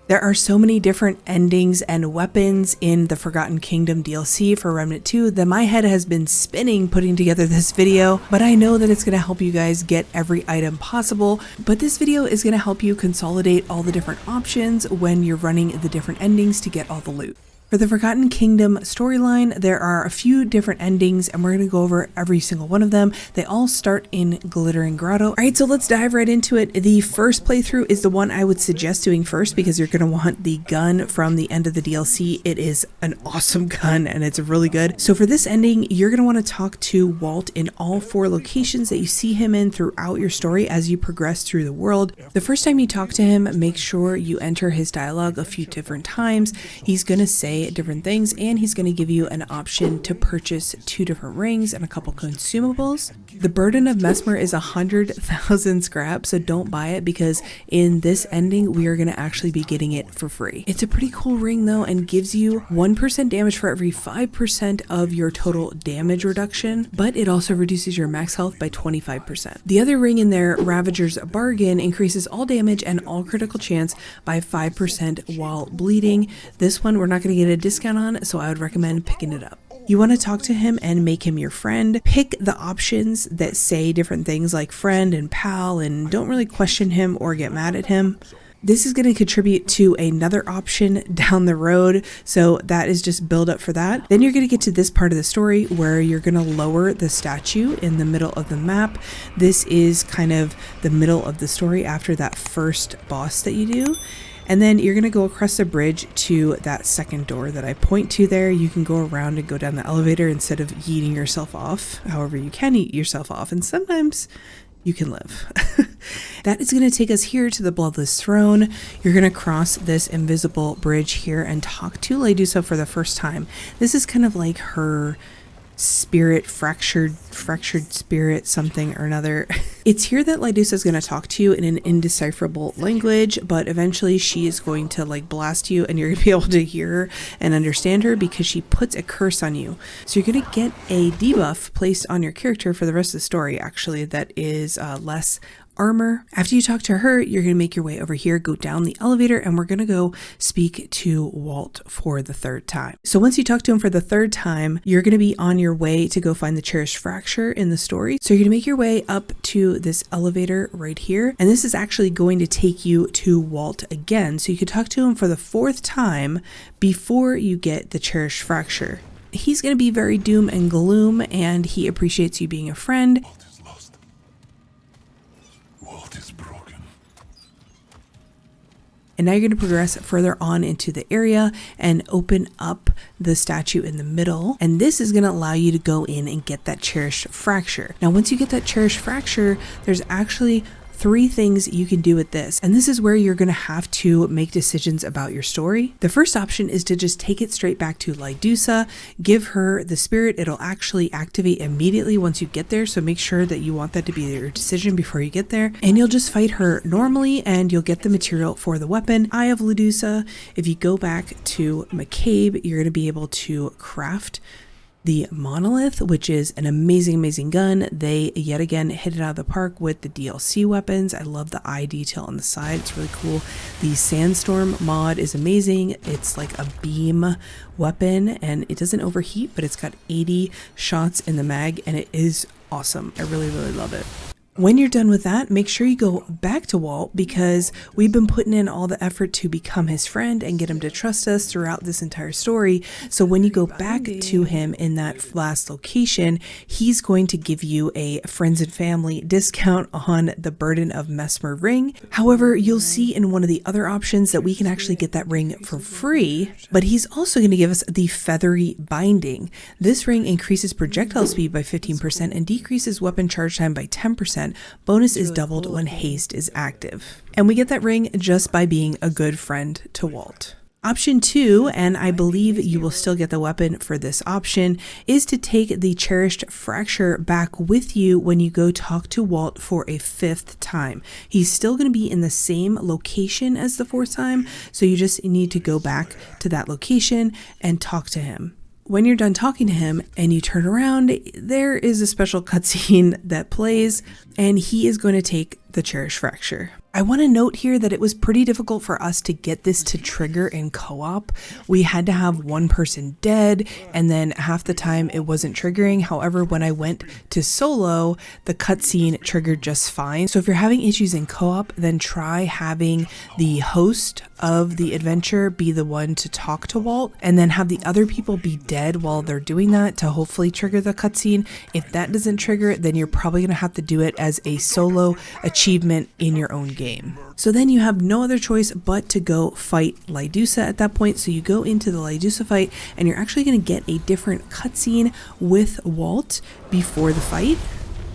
There are so many different endings and weapons in the Forgotten Kingdom DLC for Remnant 2 that my head has been spinning putting together this video, but I know that it's going to help you guys get every item possible. But this video is going to help you consolidate all the different options when you're running the different endings to get all the loot. For the Forgotten Kingdom storyline, there are a few different endings and we're going to go over every single one of them. They all start in Glittering Grotto. Alright, so let's dive right into it. The first playthrough is the one I would suggest doing first because you're going to want the gun from the end of the DLC. It is an awesome gun and it's really good. So for this ending, you're going to want to talk to Walt in all 4 locations that you see him in throughout your story as you progress through the world. The first time you talk to him, make sure you enter his dialogue a few different times. He's going to say different things and he's going to give you an option to purchase 2 different rings and a couple consumables. The burden of Mesmer is 100,000 scrap, so don't buy it because in this ending we are going to actually be getting it for free. It's a pretty cool ring though and gives you 1% damage for every 5% of your total damage reduction, but it also reduces your max health by 25%. The other ring in there, Ravager's Bargain, increases all damage and all critical chance by 5% while bleeding. This one we're not going to get a discount on, so I would recommend picking it up. You want to talk to him and make him your friend. Pick the options that say different things like friend and pal and don't really question him or get mad at him. This is going to contribute to another option down the road, so that is just build up for that. Then you're going to get to this part of the story where you're going to lower the statue in the middle of the map. This is kind of the middle of the story after that first boss that you do. And then you're going to go across the bridge to that second door that I point to there. You can go around and go down the elevator instead of yeeting yourself off. However, you can eat yourself off and sometimes you can live. That is going to take us here to the Bloodless Throne. You're going to cross this invisible bridge here and talk to Lydusa for the first time. This is kind of like her spirit, fractured spirit, something or another. It's here that Lydusa is going to talk to you in an indecipherable language, but eventually she is going to like blast you and you're going to be able to hear her and understand her because she puts a curse on you. So you're going to get a debuff placed on your character for the rest of the story, actually, that is less armor. After you talk to her, you're going to make your way over here, go down the elevator, and we're going to go speak to Walt for the 3rd time. So once you talk to him for the 3rd time, you're going to be on your way to go find the cherished fracture in the story. So you're going to make your way up to this elevator right here, and this is actually going to take you to Walt again. So you could talk to him for the 4th time before you get the cherished fracture. He's going to be very doom and gloom, and he appreciates you being a friend. And now you're going to progress further on into the area and open up the statue in the middle. And this is going to allow you to go in and get that cherished fracture. Now, once you get that cherished fracture, there's actually 3 things you can do with this. And this is where you're going to have to make decisions about your story. The first option is to just take it straight back to Lydusa, give her the spirit. It'll actually activate immediately once you get there. So make sure that you want that to be your decision before you get there. And you'll just fight her normally and you'll get the material for the weapon. Eye of Lydusa. If you go back to McCabe, you're going to be able to craft the Monolith, which is an amazing gun. They yet again hit it out of the park with the DLC weapons. I love the eye detail on the side. It's really cool. The Sandstorm mod is amazing. It's like a beam weapon and it doesn't overheat, but it's got 80 shots in the mag and it is awesome. I really love it. When you're done with that, make sure you go back to Walt because we've been putting in all the effort to become his friend and get him to trust us throughout this entire story. So when you go back to him in that last location, he's going to give you a friends and family discount on the Burden of Mesmer ring. However, you'll see in one of the other options that we can actually get that ring for free, but he's also going to give us the Feathery Binding. This ring increases projectile speed by 15% and decreases weapon charge time by 10%. Bonus is doubled when haste is active. And we get that ring just by being a good friend to Walt. Option 2, and I believe you will still get the weapon for this option, is to take the cherished fracture back with you when you go talk to Walt for a 5th time. He's still going to be in the same location as the 4th time, so you just need to go back to that location and talk to him. When you're done talking to him and you turn around, there is a special cutscene that plays and he is going to take the cherished fracture. I want to note here that it was pretty difficult for us to get this to trigger in co-op. We had to have one person dead, and then half the time it wasn't triggering. However, when I went to solo, the cutscene triggered just fine. So if you're having issues in co-op, then try having the host of the adventure be the one to talk to Walt, and then have the other people be dead while they're doing that to hopefully trigger the cutscene. If that doesn't trigger it, then you're probably going to have to do it as a solo achievement in your own game. So then you have no other choice but to go fight Lydusa at that point. So you go into the Lydusa fight, and you're actually going to get a different cutscene with Walt before the fight.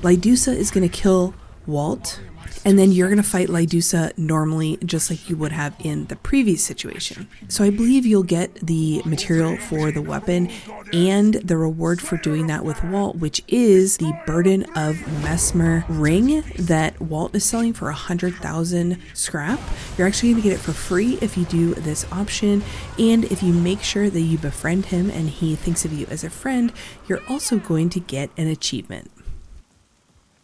Lydusa is going to kill Walt, and then you're going to fight Lydusa normally, just like you would have in the previous situation. So I believe you'll get the material for the weapon and the reward for doing that with Walt, which is the Burden of Mesmer ring that Walt is selling for 100,000 scrap. You're actually going to get it for free if you do this option, and if you make sure that you befriend him and he thinks of you as a friend, you're also going to get an achievement.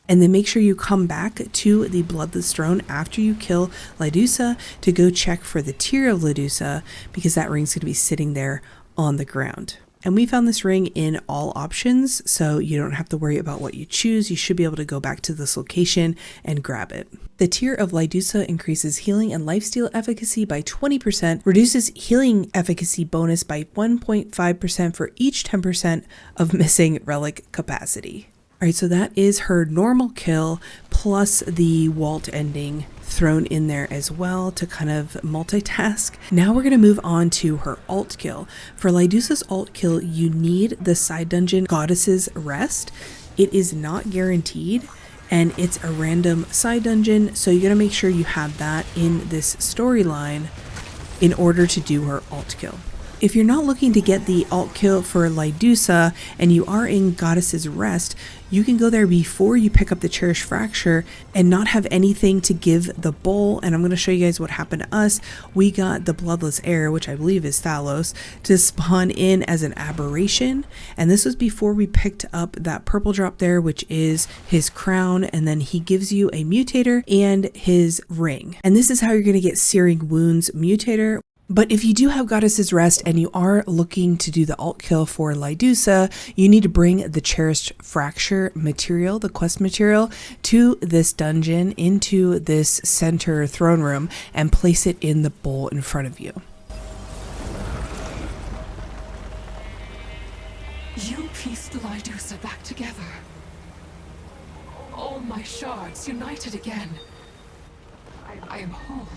And then make sure you come back to the Bloodless Throne after you kill Lydusa to go check for the tear of Lydusa, because that ring's going to be sitting there on the ground. And we found this ring in all options, so you don't have to worry about what you choose. You should be able to go back to this location and grab it. The tear of Lydusa increases healing and lifesteal efficacy by 20%, reduces healing efficacy bonus by 1.5% for each 10% of missing relic capacity. Alright, so that is her normal kill plus the Walt ending thrown in there as well to kind of multitask. Now we're going to move on to her alt kill. For Lydusa's alt kill, you need the side dungeon Goddess's Rest. It is not guaranteed, and it's a random side dungeon, so you got to make sure you have that in this storyline in order to do her alt kill. If you're not looking to get the alt kill for Lydusa and you are in Goddess's Rest, you can go there before you pick up the Cherished Fracture and not have anything to give the bowl. And I'm going to show you guys what happened to us. We got the Bloodless Air, which I believe is Thalos, to spawn in as an aberration. And this was before we picked up that purple drop there, which is his crown. And then he gives you a mutator and his ring. And this is how you're going to get Searing Wounds mutator. But if you do have Goddess's Rest and you are looking to do the alt kill for Lydusa, you need to bring the Cherished Fracture material, the quest material, to this dungeon, into this center throne room, and place it in the bowl in front of you. You pieced Lydusa back together. All my shards united again. I am whole.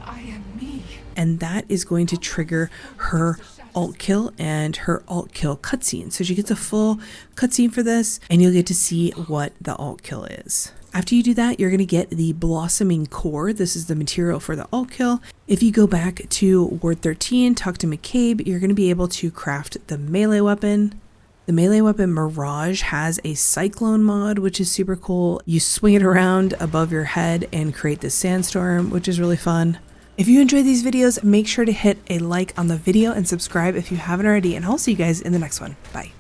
I am me. And that is going to trigger her alt kill and her alt kill cutscene. So she gets a full cutscene for this, and you'll get to see what the alt kill is. After you do that, you're going to get the Blossoming Core. This is the material for the alt kill. If you go back to Ward 13, talk to McCabe, you're going to be able to craft the melee weapon. The melee weapon Mirage has a Cyclone mod, which is super cool. You swing it around above your head and create this sandstorm, which is really fun. If you enjoyed these videos, make sure to hit a like on the video and subscribe if you haven't already, and I'll see you guys in the next one. Bye.